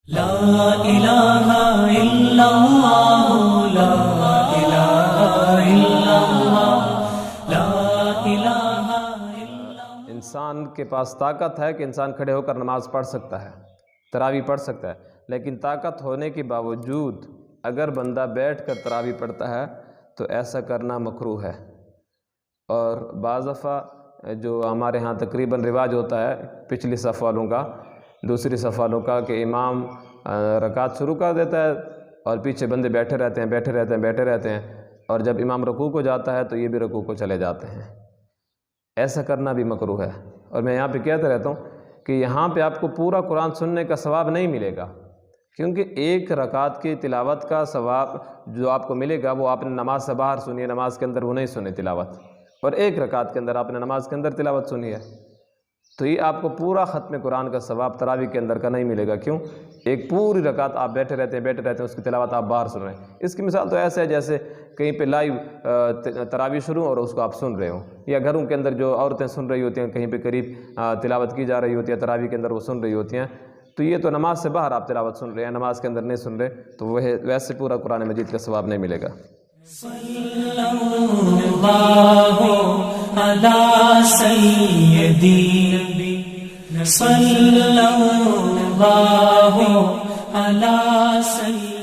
لا الہ الا اللہ لا الہ الا اللہ لا الہ الا اللہ۔ انسان کے پاس طاقت ہے کہ انسان کھڑے ہو کر نماز پڑھ سکتا ہے، تراویح پڑھ سکتا ہے، لیکن طاقت ہونے کے باوجود اگر بندہ بیٹھ کر تراویح پڑھتا ہے تو ایسا کرنا مکروہ ہے۔ اور بعض دفعہ جو ہمارے ہاں تقریباً رواج ہوتا ہے پچھلی صف والوں کا، دوسری صف والوں کا، کہ امام رکعت شروع کر دیتا ہے اور پیچھے بندے بیٹھے رہتے ہیں اور جب امام رکوع کو جاتا ہے تو یہ بھی رکوع کو چلے جاتے ہیں۔ ایسا کرنا بھی مکروہ ہے۔ اور میں یہاں پہ کہتا رہتا ہوں کہ یہاں پہ آپ کو پورا قرآن سننے کا ثواب نہیں ملے گا، کیونکہ ایک رکعت کی تلاوت کا ثواب جو آپ کو ملے گا وہ آپ نے نماز سے باہر سنی ہے، نماز کے اندر وہ نہیں سنی تلاوت، اور ایک رکعت کے اندر آپ نے نماز کے اندر تلاوت سنی ہے، تو یہ آپ کو پورا ختم قرآن کا ثواب تراویح کے اندر کا نہیں ملے گا۔ کیوں؟ ایک پوری رکعت آپ بیٹھے رہتے ہیں اس کی تلاوت آپ باہر سن رہے ہیں۔ اس کی مثال تو ایسے ہے جیسے کہیں پہ لائیو تراویح شروع اور اس کو آپ سن رہے ہوں، یا گھروں کے اندر جو عورتیں سن رہی ہوتی ہیں، کہیں پہ قریب تلاوت کی جا رہی ہوتی ہے تراویح کے اندر، وہ سن رہی ہوتی ہیں، تو یہ تو نماز سے باہر آپ تلاوت سن رہے ہیں، نماز کے اندر نہیں سن رہے، تو وہ ویسے پورا قرآن مجید کا ثواب نہیں ملے گا۔ صلی اللہ علی سیدنا صلی اللہ علی سیدنا